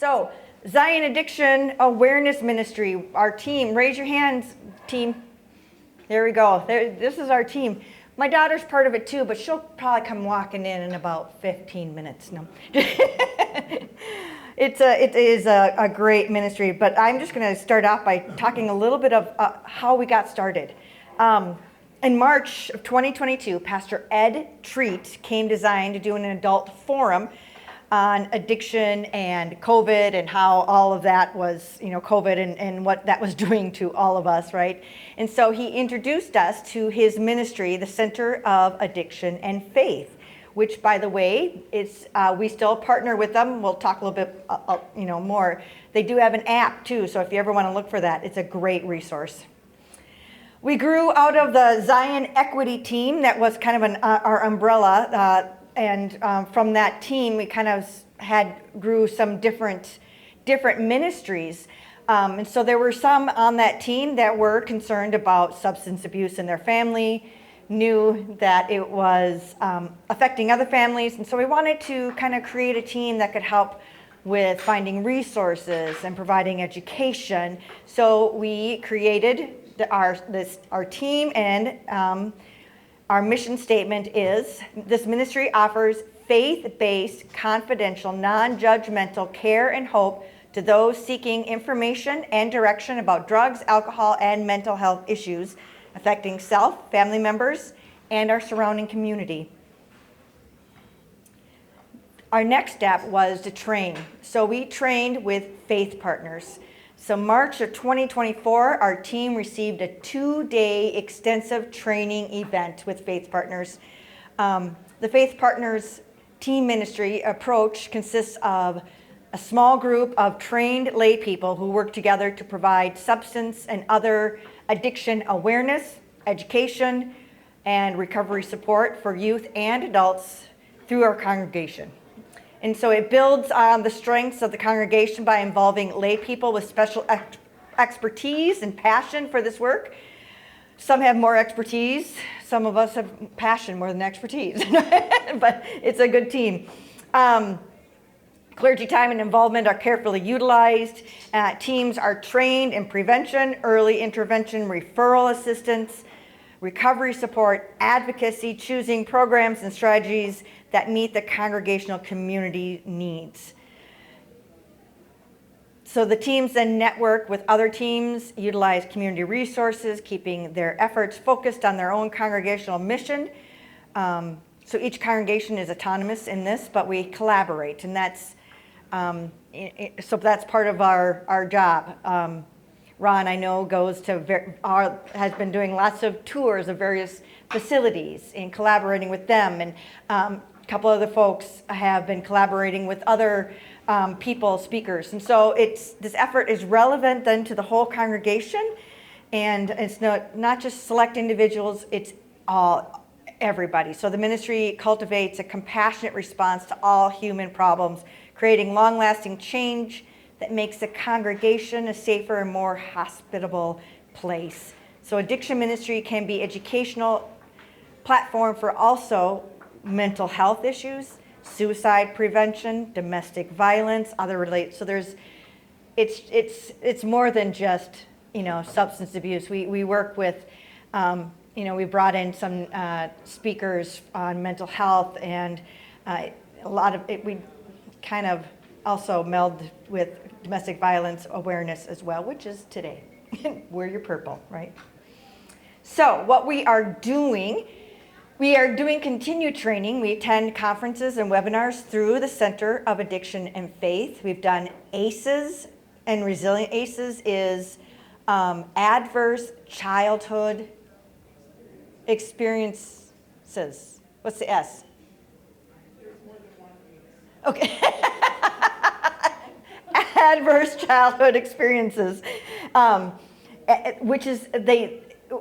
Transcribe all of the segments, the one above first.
So, Zion Addiction Awareness Ministry, our team, raise your hands, team. There we go. This is our team. My daughter's part of it too, but she'll probably come walking in about 15 minutes. No. It is a great ministry, but I'm just going to start off by talking a little bit of how we got started. In March of 2022, Pastor Ed Treat came to Zion to do an adult forum on addiction and COVID and how all of that was, COVID and what that was doing to all of us, right? And so he introduced us to his ministry, the Center of Addiction and Faith, which, by the way, we still partner with them. We'll talk a little bit, more. They do have an app too, so if you ever want to look for that, it's a great resource. We grew out of the Zion Equity team that was kind of our umbrella. And from that team, we kind of grew some different ministries. And so there were some on that team that were concerned about substance abuse in their family, knew that it was affecting other families. And so we wanted to kind of create a team that could help with finding resources and providing education. So we created our team, and our mission statement is, this ministry offers faith-based, confidential, non-judgmental care and hope to those seeking information and direction about drugs, alcohol, and mental health issues affecting self, family members, and our surrounding community. Our next step was to train. So we trained with faith partners. So March of 2024, our team received a 2-day extensive training event with Faith Partners. The Faith Partners team ministry approach consists of a small group of trained lay people who work together to provide substance and other addiction awareness, education, and recovery support for youth and adults through our congregation. And so it builds on the strengths of the congregation by involving lay people with special expertise and passion for this work. Some have more expertise. Some of us have passion more than expertise, but it's a good team. Clergy time and involvement are carefully utilized. Teams are trained in prevention, early intervention, referral assistance, recovery support, advocacy, choosing programs and strategies that meet the congregational community needs. So the teams then network with other teams, utilize community resources, keeping their efforts focused on their own congregational mission. So each congregation is autonomous in this, but we collaborate, and that's so that's part of our job. Ron, I know, has been doing lots of tours of various facilities and collaborating with them, and a couple other folks have been collaborating with other people, speakers, and so this effort is relevant then to the whole congregation, and it's not just select individuals, it's everybody. So the ministry cultivates a compassionate response to all human problems, creating long-lasting change that makes the congregation a safer and more hospitable place. So addiction ministry can be educational platform for also mental health issues, suicide prevention, domestic violence, other related. So it's more than just substance abuse. We work with we brought in some speakers on mental health, and a lot of it we kind of also meld with domestic violence awareness as well, which is today. Wear your purple, right? So what we are doing continued training. We attend conferences and webinars through the Center of Addiction and Faith. We've done ACEs, and Resilient ACEs is Adverse Childhood Experiences. What's the S? Okay. Adverse childhood experiences, which is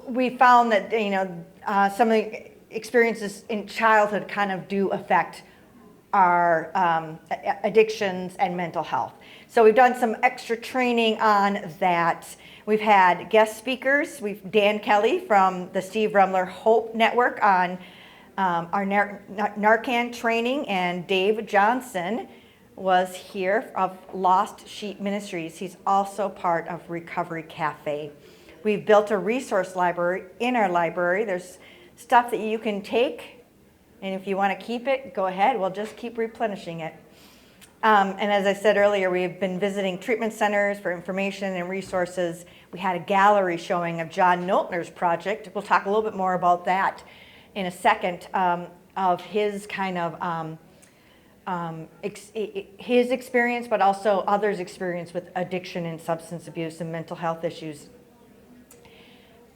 we found that some of the experiences in childhood kind of do affect our addictions and mental health. So we've done some extra training on that. We've had guest speakers. We've Dan Kelly from the Steve Remler Hope Network on our Narcan training, and Dave Johnson was here of Lost Sheep Ministries. He's also part of Recovery Cafe. We've built a resource library in our library. There's stuff that you can take, and if you want to keep it, go ahead. We'll just keep replenishing it. And as I said earlier, we've been visiting treatment centers for information and resources. We had a gallery showing of John Noltner's project. We'll talk a little bit more about that in a second, of his kind of his experience, but also others' experience with addiction and substance abuse and mental health issues.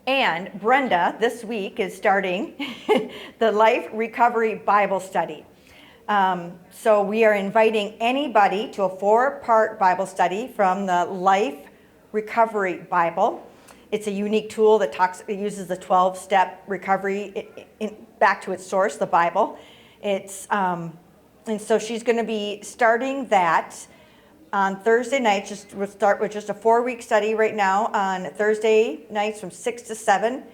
And Brenda, this week, is starting the Life Recovery Bible Study. So we are inviting anybody to a 4-part Bible study from the Life Recovery Bible. It's a unique tool that it uses the 12-step recovery back to its source, the Bible. And so she's going to be starting that on Thursday nights. We'll start with just a 4-week study right now on Thursday nights from 6 to 7,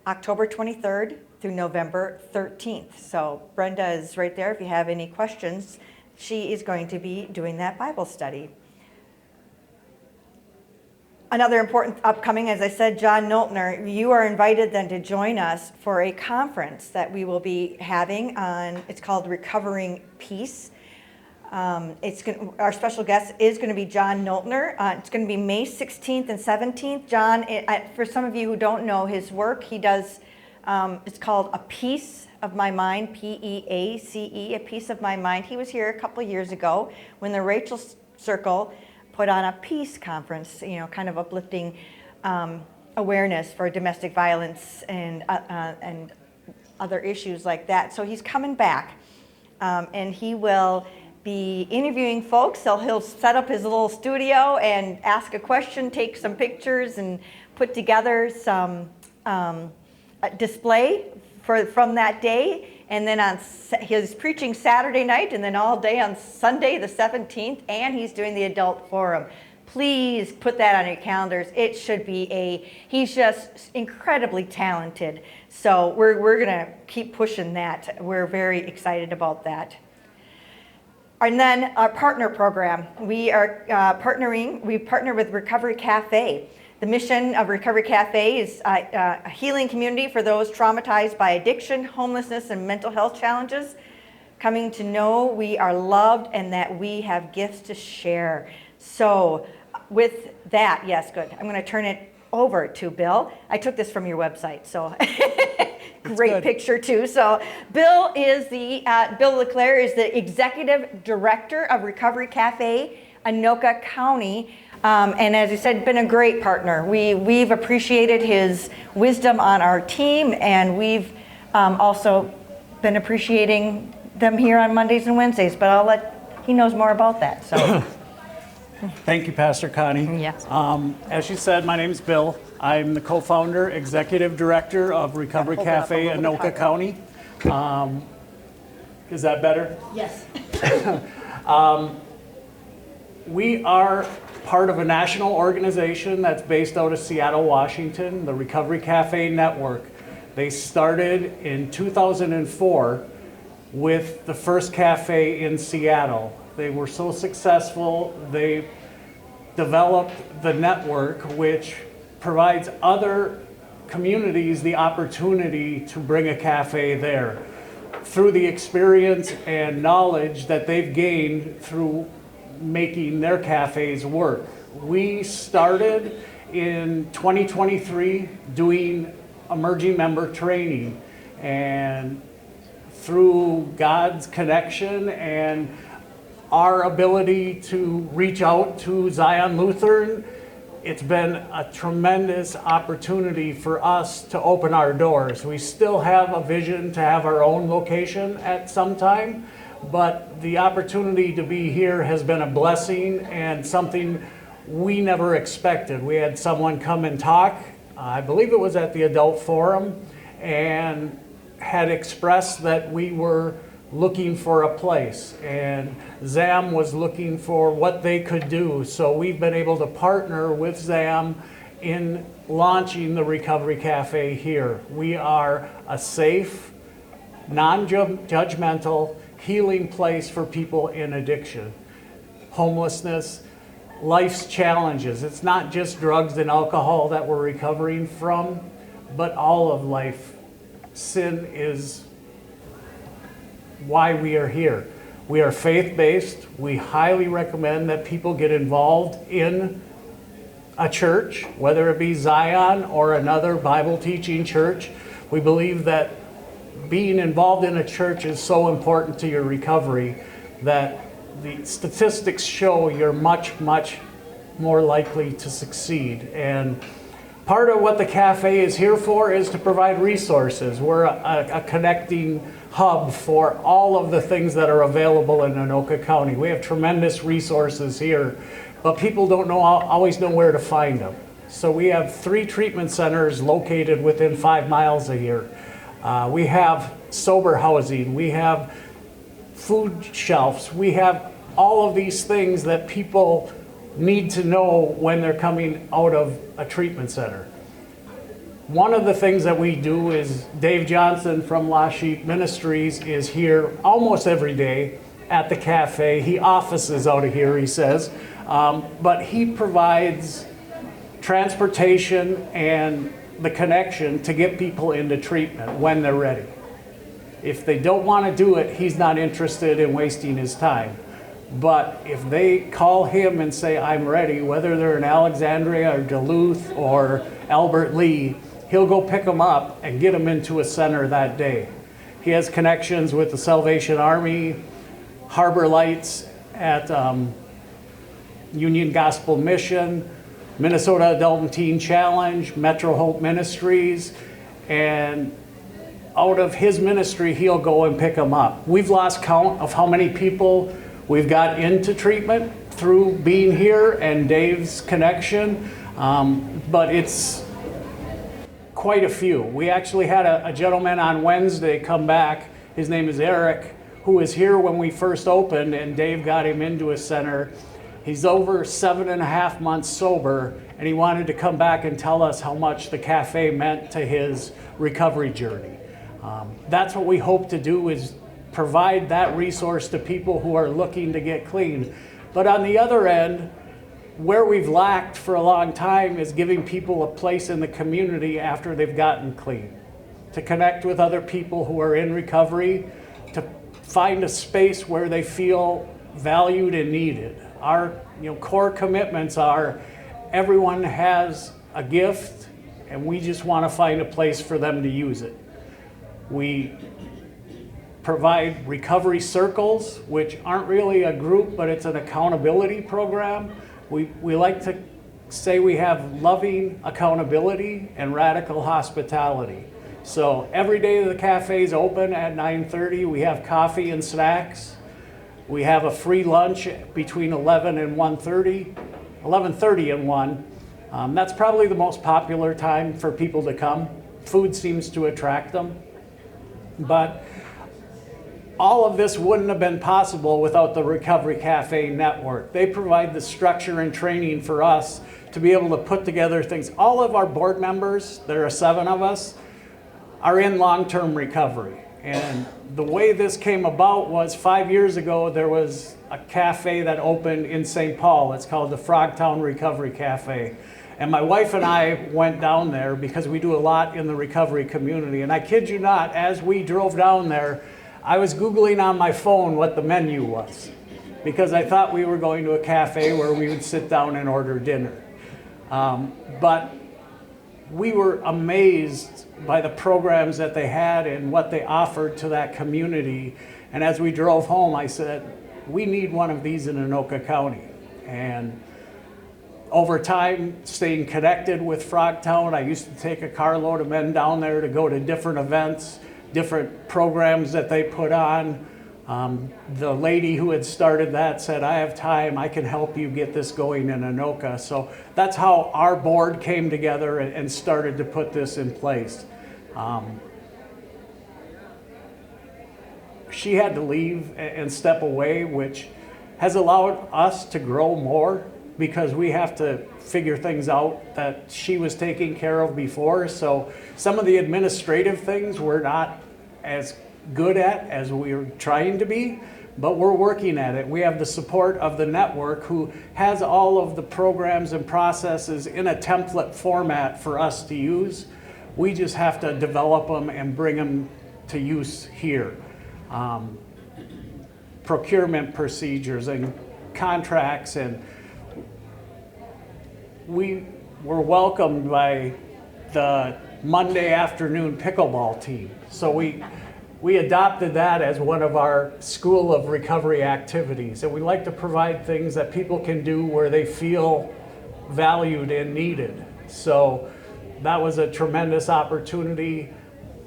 October 23rd through November 13th. So Brenda is right there if you have any questions. She is going to be doing that Bible study. Another important upcoming, as I said, John Noltner, you are invited then to join us for a conference that we will be having it's called Recovering Peace. Our special guest is going to be John Noltner. It's going to be May 16th and 17th. John, for some of you who don't know his work, he does, it's called A Piece of My Mind, P-E-A-C-E, A Piece of My Mind. He was here a couple years ago when the Rachel Circle put on a peace conference, kind of uplifting awareness for domestic violence and other issues like that. So he's coming back, and he will be interviewing folks. So he'll set up his little studio and ask a question, take some pictures, and put together some display from that day. And then he's preaching Saturday night, and then all day on Sunday the 17th, and he's doing the adult forum. Please put that on your calendars. It should be he's just incredibly talented. So we're gonna keep pushing that. We're very excited about that. And then our partner program. We are we partner with Recovery Cafe. The mission of Recovery Cafe is a healing community for those traumatized by addiction, homelessness, and mental health challenges, coming to know we are loved and that we have gifts to share. So with that, yes, good. I'm going to turn it over to Bill. I took this from your website, so great picture too. So Bill LeClaire is the Executive Director of Recovery Cafe, Anoka County. And as I said, been a great partner. We've appreciated his wisdom on our team, and we've also been appreciating them here on Mondays and Wednesdays, but he knows more about that. So, Thank you, Pastor Connie. Yes. As she said, my name is Bill. I'm the co-founder, executive director of Recovery Cafe, Anoka County. Is that better? Yes. We are part of a national organization that's based out of Seattle, Washington, the Recovery Cafe Network. They started in 2004 with the first cafe in Seattle. They were so successful, they developed the network, which provides other communities the opportunity to bring a cafe there through the experience and knowledge that they've gained through making their cafes work. We started in 2023 doing emerging member training, and through God's connection and our ability to reach out to Zion Lutheran, it's been a tremendous opportunity for us to open our doors. We still have a vision to have our own location at some time, but the opportunity to be here has been a blessing and something we never expected. We had someone come and talk, I believe it was at the adult forum, and had expressed that we were looking for a place, and ZAM was looking for what they could do. So we've been able to partner with ZAM in launching the Recovery Cafe here. We are a safe, non-judgmental, healing place for people in addiction. homelessness, life's challenges. It's not just drugs and alcohol that we're recovering from, but all of life. Sin is why we are here. We are faith-based. We highly recommend that people get involved in a church, whether it be Zion or another Bible teaching church. We believe that being involved in a church is so important to your recovery that the statistics show you're much, much more likely to succeed. And part of what the cafe is here for is to provide resources. We're a connecting hub for all of the things that are available in Anoka County. We have tremendous resources here, but people don't always know where to find them. So we have 3 treatment centers located within 5 miles of here. We have sober housing, we have food shelves, we have all of these things that people need to know when they're coming out of a treatment center. One of the things that we do is Dave Johnson from Lost Sheep Ministries is here almost every day at the cafe. He offices out of here, he says, but he provides transportation and the connection to get people into treatment when they're ready. If they don't want to do it, he's not interested in wasting his time. But if they call him and say, I'm ready, whether they're in Alexandria or Duluth or Albert Lee, he'll go pick them up and get them into a center that day. He has connections with the Salvation Army, Harbor Lights at Union Gospel Mission, Minnesota Adult and Teen Challenge, Metro Hope Ministries, and out of his ministry, he'll go and pick them up. We've lost count of how many people we've got into treatment through being here and Dave's connection, but it's quite a few. We actually had a gentleman on Wednesday come back. His name is Eric, who was here when we first opened, and Dave got him into a center. He's over 7.5 months sober, and he wanted to come back and tell us how much the cafe meant to his recovery journey. That's what we hope to do, is provide that resource to people who are looking to get clean. But on the other end, where we've lacked for a long time is giving people a place in the community after they've gotten clean, to connect with other people who are in recovery, to find a space where they feel valued and needed. Our core commitments are everyone has a gift, and we just want to find a place for them to use it. We provide recovery circles, which aren't really a group, but it's an accountability program. We like to say we have loving accountability and radical hospitality. So every day the cafe is open at 9:30. We have coffee and snacks. We have a free lunch between 11 and 1:30, 11:30 and 1. That's probably the most popular time for people to come. Food seems to attract them. But all of this wouldn't have been possible without the Recovery Cafe network. They provide the structure and training for us to be able to put together things. All of our board members, there are 7 of us, are in long-term recovery. And the way this came about was 5 years ago, there was a cafe that opened in St. Paul. It's called the Frogtown Recovery Cafe. And my wife and I went down there because we do a lot in the recovery community. And I kid you not, as we drove down there, I was Googling on my phone what the menu was, because I thought we were going to a cafe where we would sit down and order dinner. But we were amazed by the programs that they had and what they offered to that community. And as we drove home, I said, we need one of these in Anoka County. And over time, staying connected with Frogtown, I used to take a carload of men down there to go to different events, different programs that they put on. The lady who had started that said, I have time, I can help you get this going in Anoka. So that's how our board came together and started to put this in place. She had to leave and step away, which has allowed us to grow more, because we have to figure things out that she was taking care of before. So some of the administrative things were not as good at as we're trying to be, but we're working at it. We have the support of the network, who has all of the programs and processes in a template format for us to use. We just have to develop them and bring them to use here. Procurement procedures and contracts, and we were welcomed by the Monday afternoon pickleball team. So we adopted that as one of our School of Recovery activities. And we like to provide things that people can do where they feel valued and needed. So that was a tremendous opportunity.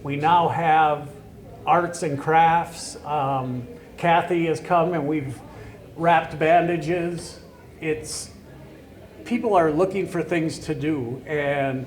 We now have arts and crafts. Kathy has come and we've wrapped bandages. People are looking for things to do, and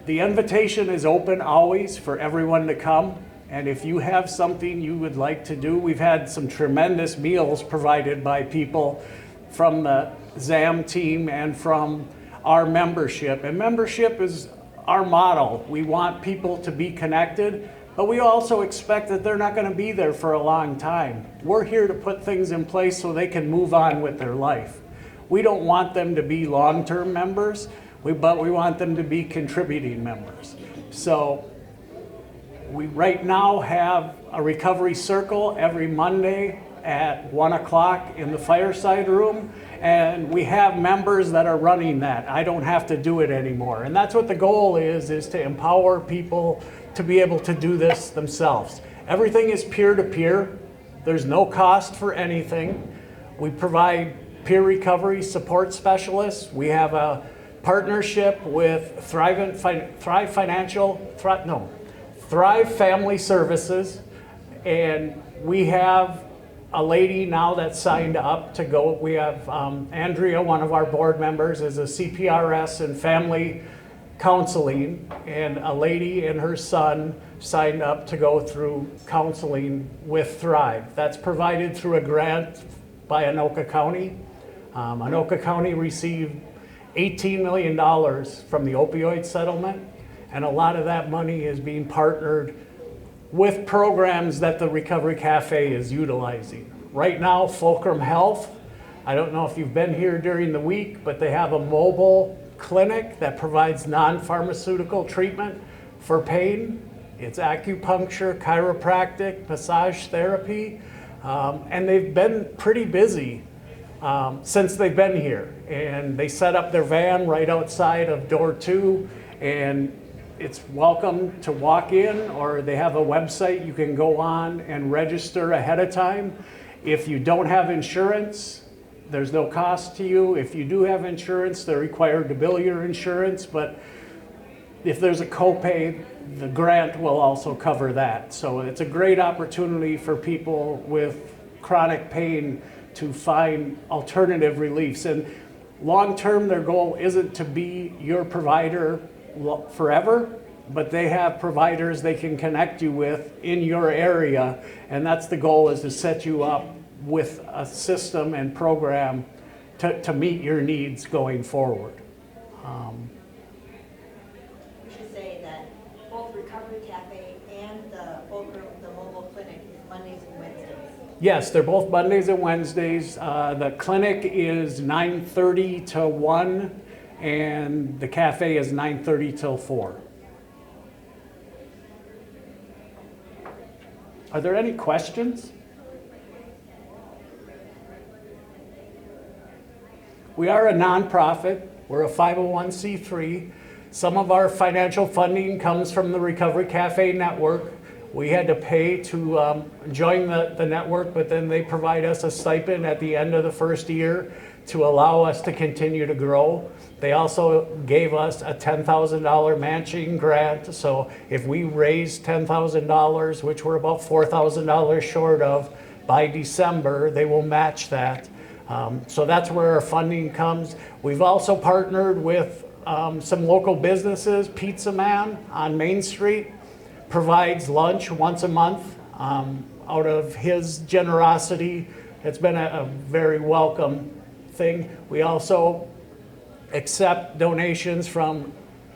the invitation is open always for everyone to come. And if you have something you would like to do, we've had some tremendous meals provided by people from the ZAM team and from our membership. And membership is our model. We want people to be connected, but we also expect that they're not going to be there for a long time. We're here to put things in place so they can move on with their life. We don't want them to be long-term members, but we want them to be contributing members. So we right now have a recovery circle every Monday at 1 o'clock in the fireside room, and we have members that are running that. I don't have to do it anymore. And that's what the goal is to empower people to be able to do this themselves. Everything is peer-to-peer. There's no cost for anything. We provide peer recovery support specialists. We have a partnership with Thrive Family Services, and we have a lady now that's signed up to go. We have Andrea, one of our board members, is a CPRS and family counseling, and a lady and her son signed up to go through counseling with Thrive. That's provided through a grant by Anoka County. Anoka County received $18 million from the opioid settlement, and a lot of that money is being partnered with programs that the Recovery Cafe is utilizing. Right now, Fulcrum Health, I don't know if you've been here during the week, but they have a mobile clinic that provides non-pharmaceutical treatment for pain. It's acupuncture, chiropractic, massage therapy, and they've been pretty busy since they've been here. And they set up their van right outside of door 2, and it's welcome to walk in, or they have a website you can go on and register ahead of time. If you don't have insurance, there's no cost to you. If you do have insurance, they're required to bill your insurance, but if there's a copay, the grant will also cover that. So it's a great opportunity for people with chronic pain to find alternative reliefs. And long-term, their goal isn't to be your provider forever, but they have providers they can connect you with in your area, and that's the goal, is to set you up with a system and program to meet your needs going forward. We should say that both Recovery Cafe and the mobile clinic is Mondays and Wednesdays. Yes, they're both Mondays and Wednesdays. The clinic is 9:30 to 1, and the cafe is 9:30 till 4. Are there any questions? We are a nonprofit. We're a 501c3. Some of our financial funding comes from the Recovery Cafe network. We had to pay to join the network, but then they provide us a stipend at the end of the first year to allow us to continue to grow. They also gave us a $10,000 matching grant. So if we raise $10,000, which we're about $4,000 short of, by December, they will match that. So that's where our funding comes. We've also partnered with some local businesses. Pizza Man on Main Street provides lunch once a month out of his generosity. It's been a very welcome thing. We also accept donations from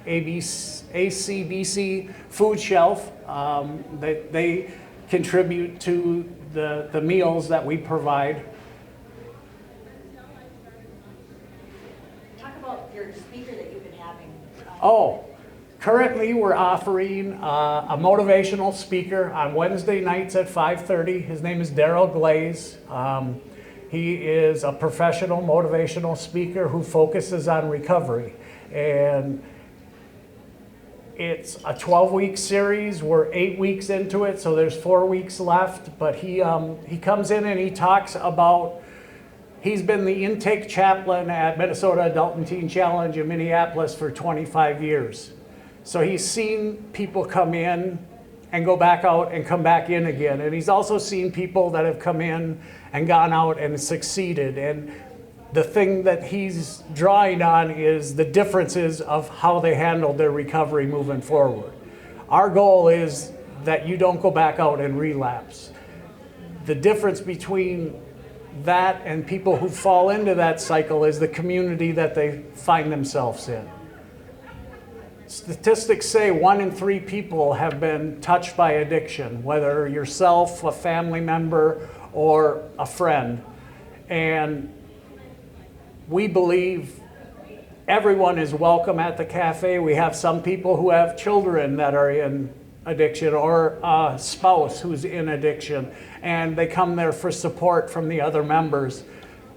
ACBC Food Shelf. They contribute to the meals that we provide. Talk about your speaker that you've been having. Oh, currently we're offering a motivational speaker on Wednesday nights at 5:30. His name is Daryl Glaze. He is a professional motivational speaker who focuses on recovery. And it's a 12-week series. We're 8 weeks into it, so there's 4 weeks left. But he comes in and he talks about, he's been the intake chaplain at Minnesota Adult and Teen Challenge in Minneapolis for 25 years. So he's seen people come in and go back out and come back in again. And he's also seen people that have come in and gone out and succeeded. And the thing that he's drawing on is the differences of how they handled their recovery moving forward. Our goal is that you don't go back out and relapse. The difference between that and people who fall into that cycle is the community that they find themselves in. Statistics say 1 in 3 people have been touched by addiction, whether yourself, a family member, or a friend. And we believe everyone is welcome at the cafe. We have some people who have children that are in addiction or a spouse who's in addiction, and they come there for support from the other members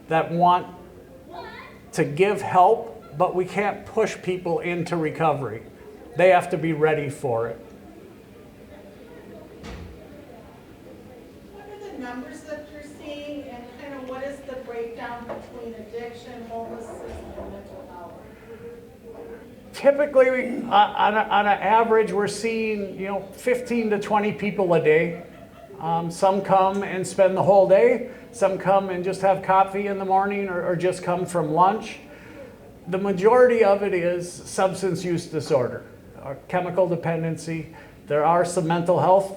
that want to give help, but we can't push people into recovery. They have to be ready for it. What are the numbers that you're seeing, and kind of what is the breakdown between addiction, homelessness, and mental health? Typically, on an average, we're seeing 15 to 20 people a day. Some come and spend the whole day. Some come and just have coffee in the morning or just come from lunch. The majority of it is substance use disorder or chemical dependency. There are some mental health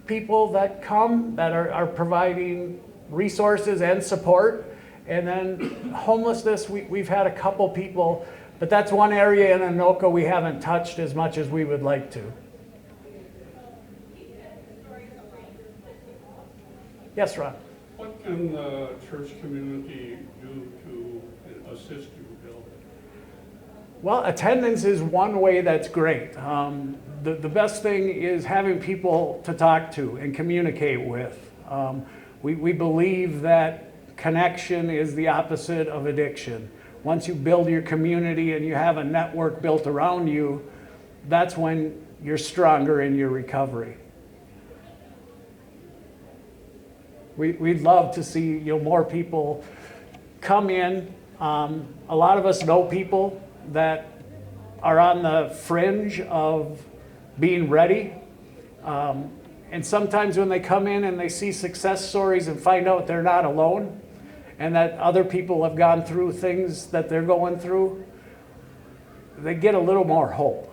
people that come that are providing resources and support. And then homelessness, we've had a couple people, but that's one area in Anoka we haven't touched as much as we would like to. Yes, Ron? What can the church community do to assist you, Bill? Well, attendance is one way that's great. The best thing is having people to talk to and communicate with. We believe that connection is the opposite of addiction. Once you build your community and you have a network built around you, that's when you're stronger in your recovery. We'd love to see more people come in. A lot of us know people that are on the fringe of being ready. And sometimes when they come in and they see success stories and find out they're not alone and that other people have gone through things that they're going through, they get a little more hope.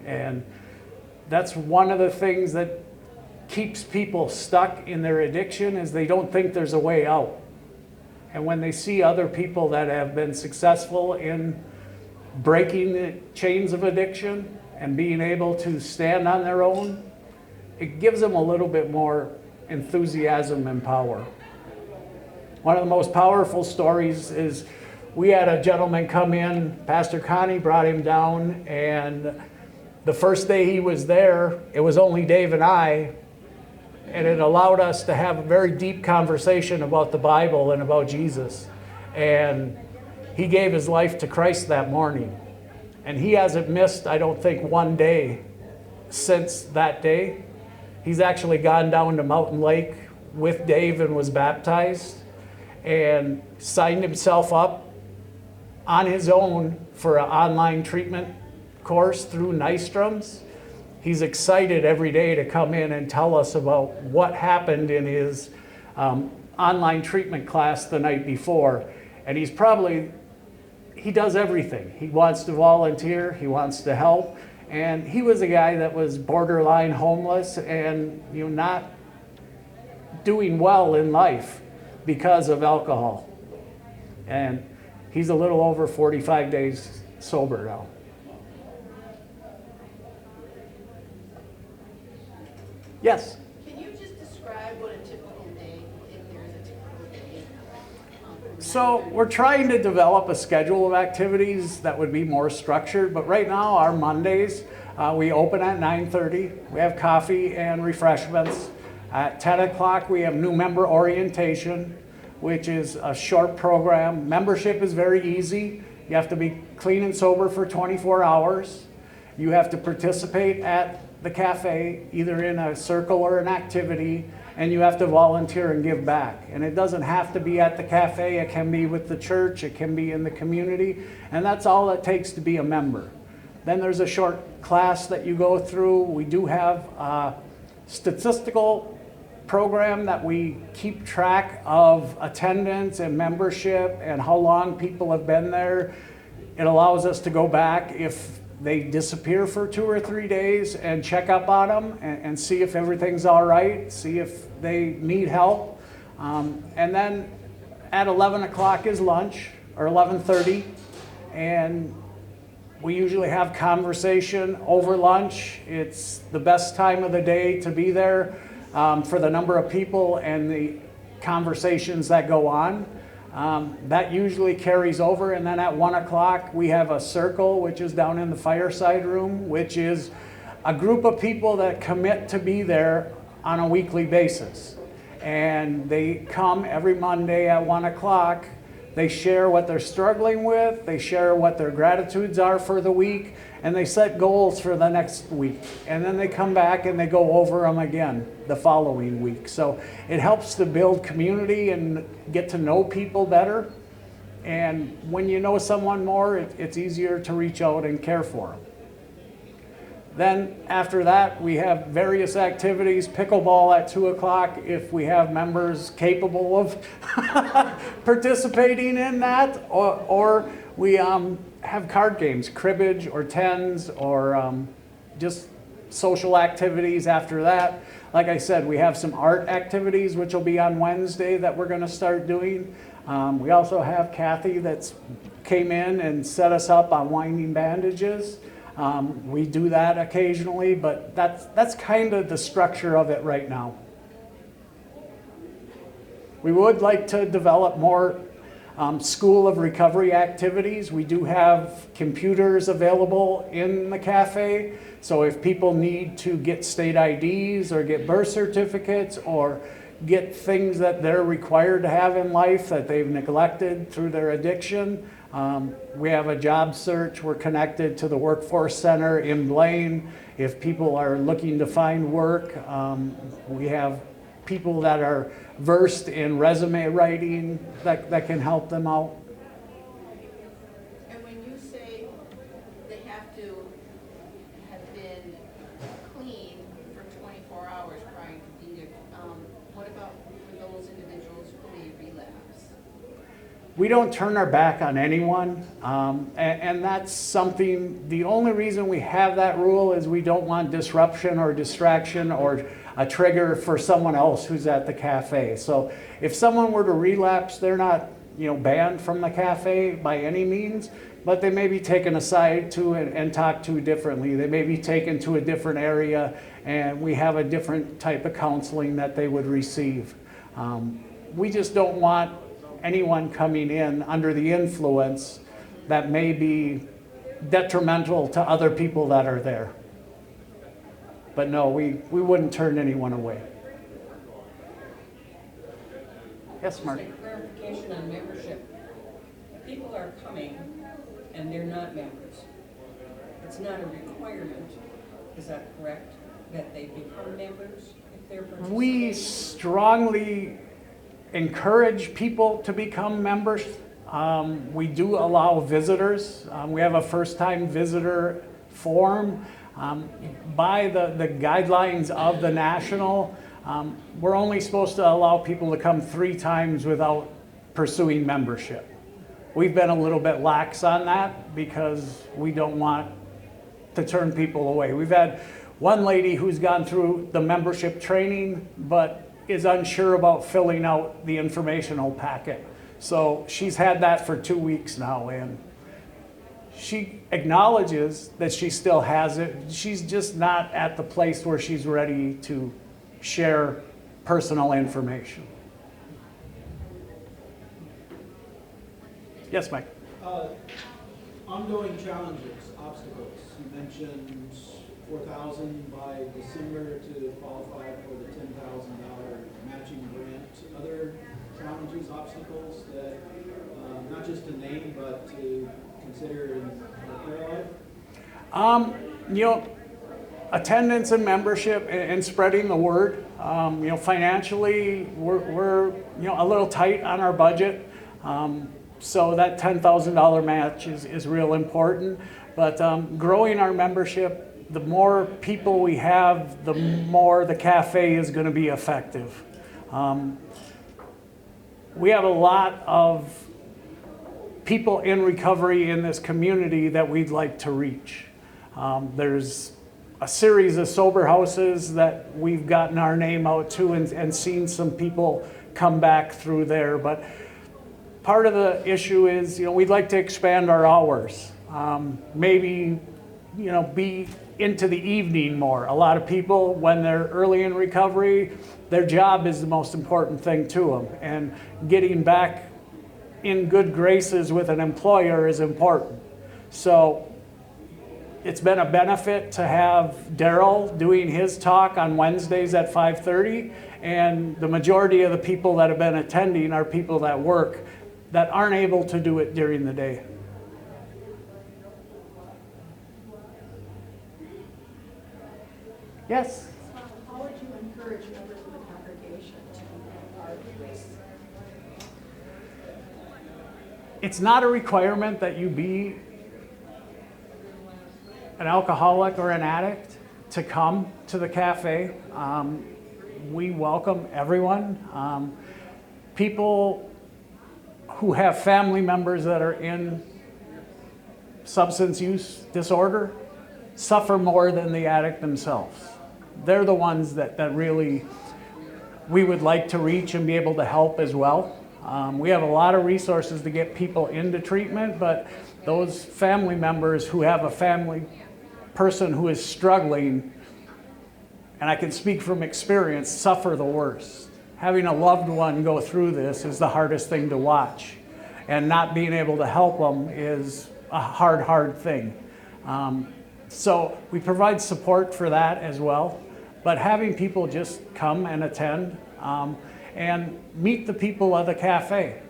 And that's one of the things that keeps people stuck in their addiction is they don't think there's a way out. And when they see other people that have been successful in breaking the chains of addiction and being able to stand on their own, it gives them a little bit more enthusiasm and power. One of the most powerful stories is we had a gentleman come in, Pastor Connie brought him down, and the first day he was there, it was only Dave and I, and it allowed us to have a very deep conversation about the Bible and about Jesus. And he gave his life to Christ that morning. And he hasn't missed, I don't think, one day since that day. He's actually gone down to Mountain Lake with Dave and was baptized and signed himself up on his own for an online treatment course through Nystrom's. He's excited every day to come in and tell us about what happened in his online treatment class the night before. And he does everything. He wants to volunteer, he wants to help. And he was a guy that was borderline homeless and not doing well in life because of alcohol. And he's a little over 45 days sober now. Yes. Can you just describe what a typical day, if there's a typical day? So we're trying to develop a schedule of activities that would be more structured, but right now our Mondays, we open at 9:30. We have coffee and refreshments. At 10 o'clock, we have new member orientation, which is a short program. Membership is very easy. You have to be clean and sober for 24 hours. You have to participate at the cafe, either in a circle or an activity, and you have to volunteer and give back. And it doesn't have to be at the cafe, it can be with the church, it can be in the community, and that's all it takes to be a member. Then there's a short class that you go through. We do have a statistical program that we keep track of attendance and membership and how long people have been there. It allows us to go back if they disappear for 2 or 3 days and check up on them and see if everything's all right, see if they need help. And then at 11 o'clock is lunch, or 11:30, and we usually have conversation over lunch. It's the best time of the day to be there for the number of people and the conversations that go on. That usually carries over, and then at 1 o'clock we have a circle, which is down in the fireside room, which is a group of people that commit to be there on a weekly basis. And they come every Monday at 1 o'clock. They share what they're struggling with, they share what their gratitudes are for the week, and they set goals for the next week. And then they come back and they go over them again the following week. So it helps to build community and get to know people better. And when you know someone more, it's easier to reach out and care for them. Then after that, we have various activities, pickleball at 2 o'clock if we have members capable of participating in that, or we have card games, cribbage or tens, or just social activities after that. Like I said, we have some art activities which will be on Wednesday that we're going to start doing. We also have Kathy that's came in and set us up on winding bandages. We do that occasionally, but that's kind of the structure of it right now. We would like to develop more School of Recovery activities. We do have computers available in the cafe, so if people need to get state IDs or get birth certificates or get things that they're required to have in life that they've neglected through their addiction, we have a job search. We're connected to the Workforce Center in Blaine. If people are looking to find work, we have people that are versed in resume writing that can help them out. And when you say they have to have been clean for 24 hours prior to being there, what about for those individuals who may relapse? We don't turn our back on anyone, and that's something, the only reason we have that rule is we don't want disruption or distraction or a trigger for someone else who's at the cafe. So if someone were to relapse, they're not, banned from the cafe by any means, but they may be taken aside to and talked to differently. They may be taken to a different area, and we have a different type of counseling that they would receive. We just don't want anyone coming in under the influence that may be detrimental to other people that are there. But no, we wouldn't turn anyone away. Yes, Mark? Just a clarification on membership. People are coming and they're not members. It's not a requirement, is that correct? That they become members if they're participating? We strongly encourage people to become members. We do allow visitors. We have a first-time visitor form. By the guidelines of the national, we're only supposed to allow people to come 3 times without pursuing membership. We've been a little bit lax on that because we don't want to turn people away. We've had one lady who's gone through the membership training but is unsure about filling out the informational packet. So she's had that for 2 weeks now, and she acknowledges that she still has it. She's just not at the place where she's ready to share personal information. Yes, Mike? Ongoing challenges, obstacles. You mentioned 4,000 by December to qualify for the $10,000 matching grant. Other challenges, obstacles that not just to name but to consider in prayer life? You know, attendance and membership and spreading the word. You know, financially, we're a little tight on our budget. So that $10,000 match is real important. But growing our membership, the more people we have, the more the cafe is going to be effective. We have a lot of people in recovery in this community that we'd like to reach. There's a series of sober houses that we've gotten our name out to and seen some people come back through there. But part of the issue is, we'd like to expand our hours. Maybe, be into the evening more. A lot of people, when they're early in recovery, their job is the most important thing to them. And getting back in good graces with an employer is important. So it's been a benefit to have Daryl doing his talk on Wednesdays at 5:30. And the majority of the people that have been attending are people that work that aren't able to do it during the day. Yes? How would you encourage members of the congregation to be part of this? It's not a requirement that you be an alcoholic or an addict to come to the cafe. We welcome everyone. People who have family members that are in substance use disorder suffer more than the addict themselves. They're the ones that really we would like to reach and be able to help as well. We have a lot of resources to get people into treatment, but those family members who have a family person who is struggling, and I can speak from experience, suffer the worst. Having a loved one go through this is the hardest thing to watch, and not being able to help them is a hard thing. So we provide support for that as well, but having people just come and attend and meet the people of the cafe.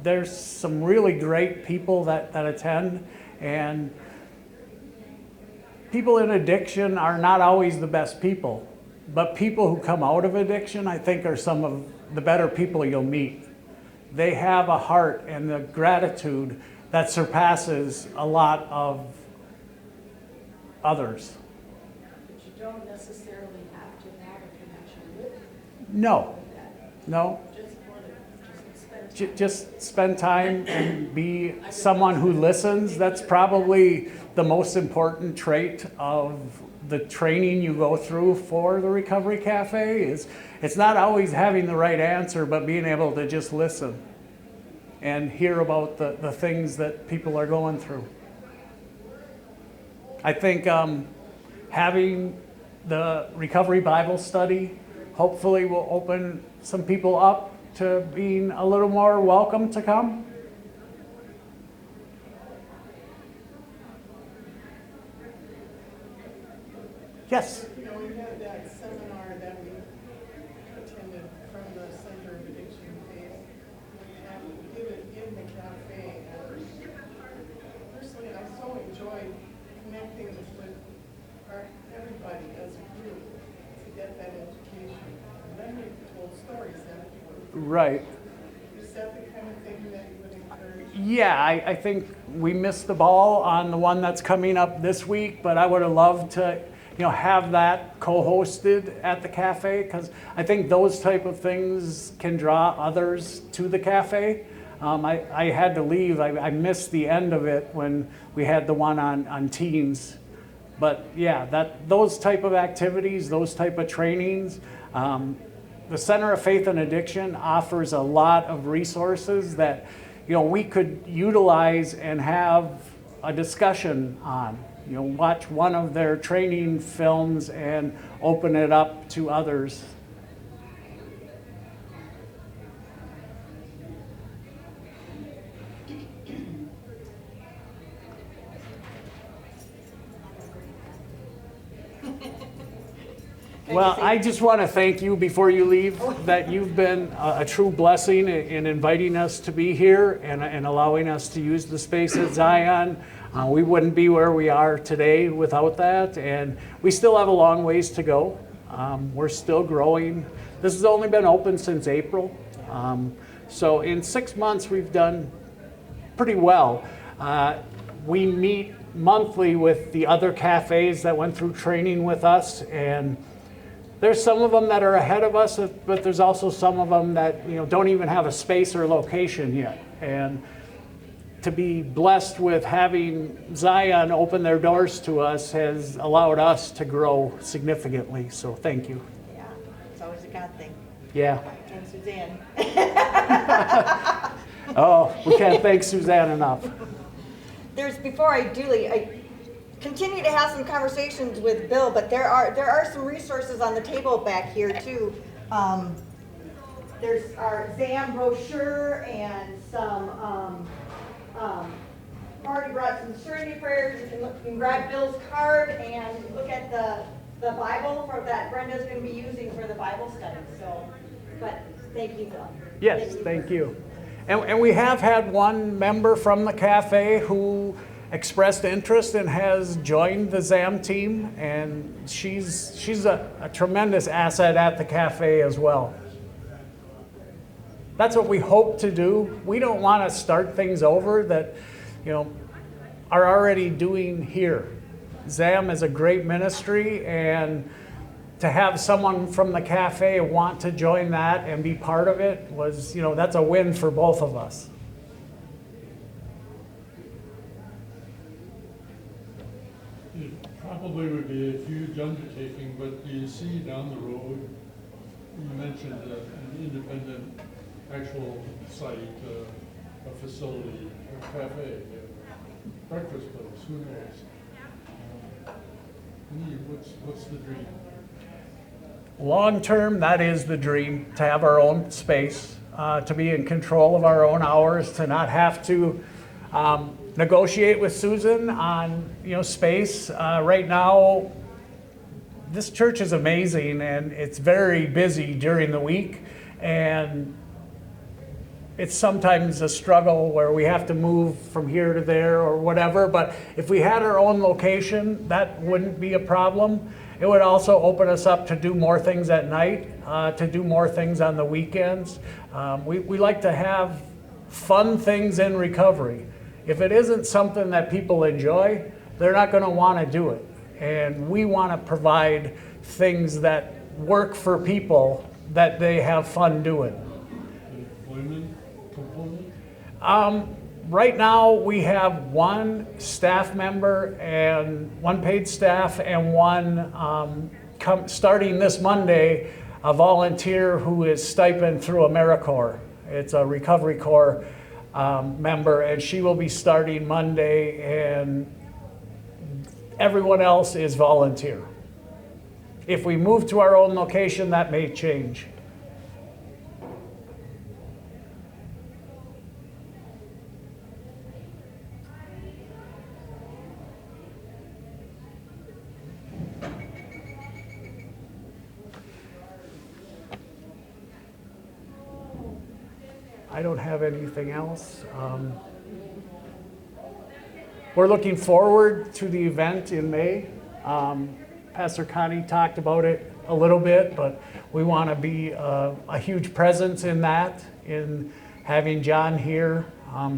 There's some really great people that attend, and people in addiction are not always the best people, but people who come out of addiction, I think, are some of the better people you'll meet. They have a heart and the gratitude that surpasses a lot of others. But you don't necessarily have to have a connection with No. just spend Just spend time and be someone who listens. That's probably the most important trait of the training you go through for the Recovery Cafe. It's not always having the right answer, but being able to just listen and hear about the things that people are going through. I think having the Recovery Bible Study hopefully will open some people up to being a little more welcome to come. Yes? We had that seminar that we attended from the Center of Addiction Phase. We did it in the cafe. And personally, I so enjoyed connecting with everybody as a group to get that education. And then we told stories afterwards. Right. Is that the kind of thing that you would encourage? Yeah, I think we missed the ball on the one that's coming up this week, but I would have loved to have that co-hosted at the cafe, because I think those type of things can draw others to the cafe. I had to leave. I missed the end of it when we had the one on teens. But yeah, those type of activities, those type of trainings, the Center of Faith and Addiction offers a lot of resources that we could utilize and have a discussion on. watch one of their training films and open it up to others. Well, I just want to thank you before you leave, that you've been a true blessing in inviting us to be here and allowing us to use the space at Zion. We wouldn't be where we are today without that, and we still have a long ways to go. We're still growing. This has only been open since April. So in 6 months, we've done pretty well. We meet monthly with the other cafes that went through training with us, and there's some of them that are ahead of us, but there's also some of them that don't even have a space or location yet. And to be blessed with having Zion open their doors to us has allowed us to grow significantly. So thank you. Yeah, it's always a God thing. Yeah. And Suzanne. Oh, we can't thank Suzanne enough. Before I do leave, I continue to have some conversations with Bill, but there are some resources on the table back here too. There's our ZAM brochure and some, already brought some serenity prayers. You can grab Bill's card and look at the Bible that Brenda's going to be using for the Bible study. So, but thank you, Bill. Yes, thank you. And we have had one member from the cafe who expressed interest and has joined the ZAM team, and she's a tremendous asset at the cafe as well. That's what we hope to do. We don't want to start things over that are already doing here. ZAM is a great ministry, and to have someone from the cafe want to join that and be part of it was, that's a win for both of us. It probably would be a huge undertaking, but do you see down the road, you mentioned an independent actual site, a facility, a cafe, a breakfast place, who knows? What's the dream? Long term, that is the dream, to have our own space, to be in control of our own hours, to not have to negotiate with Susan on space. Right now, this church is amazing, and it's very busy during the week, and it's sometimes a struggle where we have to move from here to there or whatever, but if we had our own location, that wouldn't be a problem. It would also open us up to do more things at night, to do more things on the weekends. We like to have fun things in recovery. If it isn't something that people enjoy, they're not going to want to do it. And we want to provide things that work for people that they have fun doing. Employment component? Right now, we have one staff member and one paid staff and one, starting this Monday, a volunteer who is stipend through AmeriCorps. It's a Recovery Corps member, and she will be starting Monday, and everyone else is volunteer. If we move to our own location, that may change. I don't have anything else. We're looking forward to the event in May. Pastor Connie talked about it a little bit, but we want to be a huge presence in that, in having John here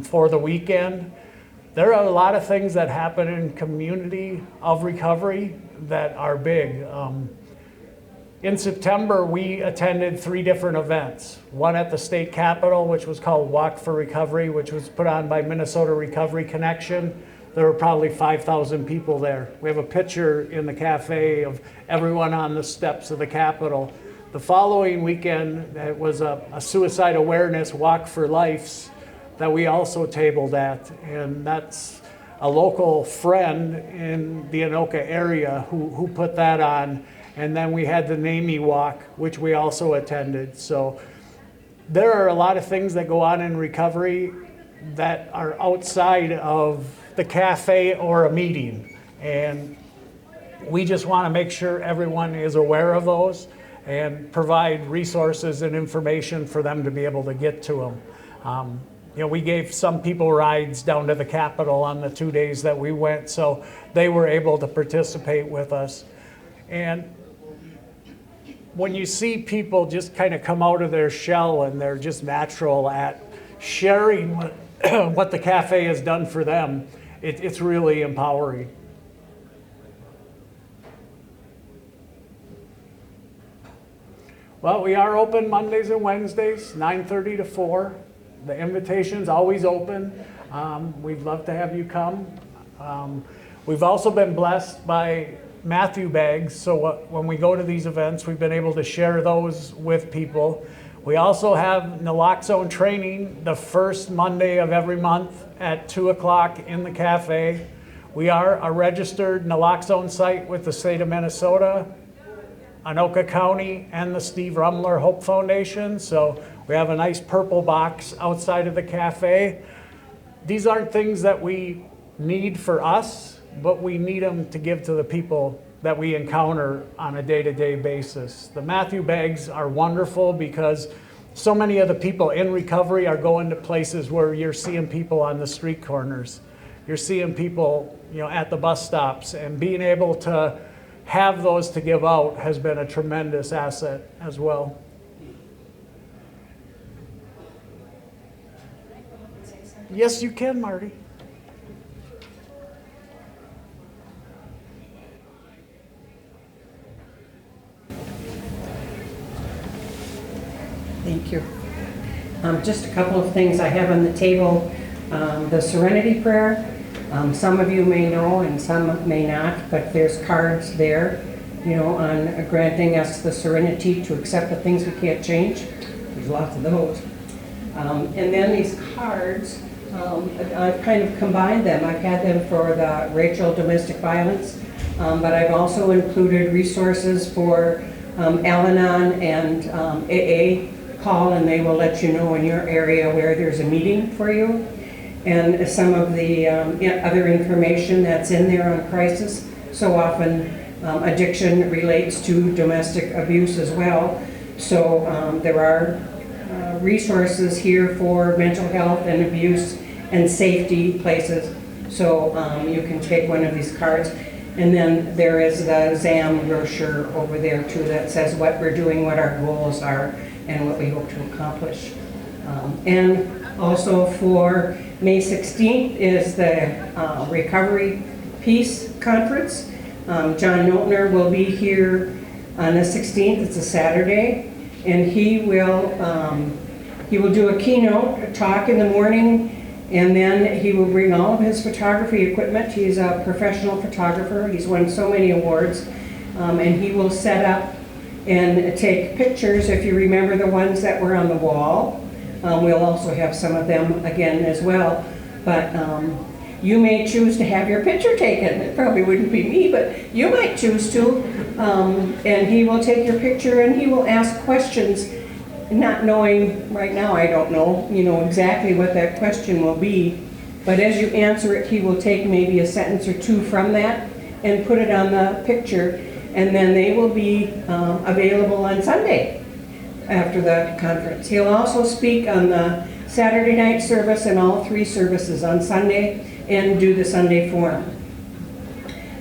for the weekend. There are a lot of things that happen in community of recovery that are big. In September, we attended 3 different events. One at the state capitol, which was called Walk for Recovery, which was put on by Minnesota Recovery Connection. There were probably 5,000 people there. We have a picture in the cafe of everyone on the steps of the Capitol. The following weekend, it was a suicide awareness Walk for Lives that we also tabled at, and that's a local friend in the Anoka area who put that on. And then we had the NAMI walk, which we also attended. So there are a lot of things that go on in recovery that are outside of the cafe or a meeting. And we just want to make sure everyone is aware of those and provide resources and information for them to be able to get to them. We gave some people rides down to the Capitol on the 2 days that we went, so they were able to participate with us. And when you see people just kind of come out of their shell and they're just natural at sharing what the cafe has done for them, it's really empowering. Well, we are open Mondays and Wednesdays, 9:30 to 4. The invitation's always open. We'd love to have you come. We've also been blessed by Matthew bags, so when we go to these events, we've been able to share those with people. We also have naloxone training the first Monday of every month at 2 o'clock in the cafe. We are a registered naloxone site with the state of Minnesota, Anoka County, and the Steve Rumler Hope Foundation. So we have a nice purple box outside of the cafe. These aren't things that we need for us, but we need them to give to the people that we encounter on a day-to-day basis. The Matthew bags are wonderful because so many of the people in recovery are going to places where you're seeing people on the street corners. You're seeing people, at the bus stops, and being able to have those to give out has been a tremendous asset as well. Yes, you can, Marty. Thank you. Just a couple of things I have on the table. The Serenity Prayer. Some of you may know and some may not, but there's cards there, on granting us the serenity to accept the things we can't change. There's lots of those. And then these cards, I've kind of combined them. I've had them for the Rachel domestic violence, but I've also included resources for Al-Anon and AA. Call and they will let you know in your area where there's a meeting for you. And some of the other information that's in there on crisis. So often addiction relates to domestic abuse as well. So there are resources here for mental health and abuse and safety places. So you can take one of these cards. And then there is the ZAM brochure over there too that says what we're doing, what our goals are, and what we hope to accomplish. And also for May 16th is the Recovery Peace Conference. John Notner will be here on the 16th. It's a Saturday, and he will do a keynote talk in the morning, and then he will bring all of his photography equipment. He's a professional photographer. He's won so many awards, and he will set up and take pictures. If you remember the ones that were on the wall, we'll also have some of them again as well. But you may choose to have your picture taken. It probably wouldn't be me, but you might choose to. And he will take your picture and he will ask questions, not knowing, right now I don't know, exactly what that question will be. But as you answer it, he will take maybe a sentence or two from that and put it on the picture. And then they will be available on Sunday after the conference. He'll also speak on the Saturday night service and all 3 services on Sunday and do the Sunday forum.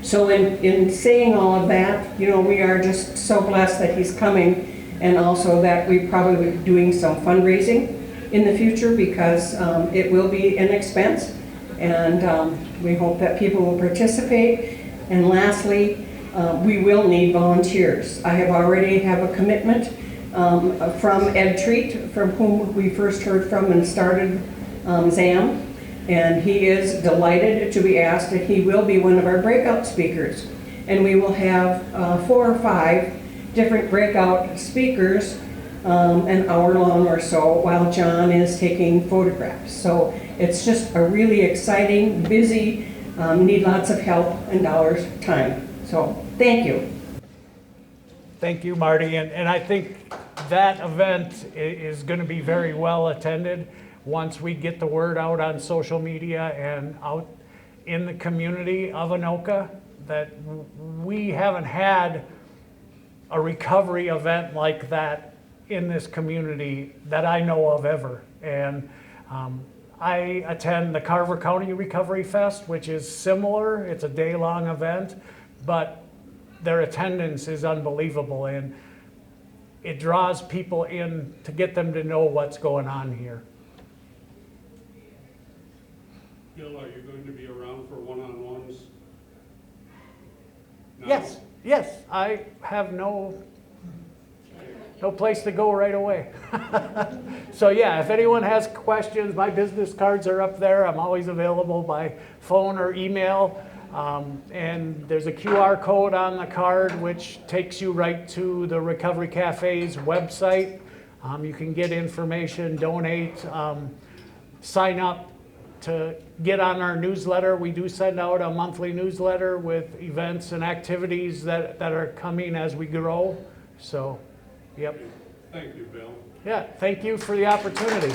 So in saying all of that, we are just so blessed that he's coming, and also that we probably will be doing some fundraising in the future because it will be an expense, and we hope that people will participate. And lastly, we will need volunteers. I have already have a commitment from Ed Treat, from whom we first heard from and started ZAM, and he is delighted to be asked, and he will be one of our breakout speakers. And we will have 4 or 5 different breakout speakers, an hour long or so, while John is taking photographs. So it's just a really exciting, busy need lots of help and dollars, time. So, thank you. Thank you, Marty. And I think that event is going to be very well attended once we get the word out on social media and out in the community of Anoka, that we haven't had a recovery event like that in this community that I know of ever. And I attend the Carver County Recovery Fest, which is similar. It's a day-long event, but their attendance is unbelievable, and it draws people in to get them to know what's going on here. Bill, are you going to be around for one-on-ones? now? Yes, I have no place to go right away. So yeah, if anyone has questions, my business cards are up there. I'm always available by phone or email. And there's a QR code on the card which takes you right to the Recovery Cafe's website. You can get information, donate, sign up to get on our newsletter. We do send out a monthly newsletter with events and activities that are coming as we grow. So, yep. Thank you, Bill. Yeah, thank you for the opportunity.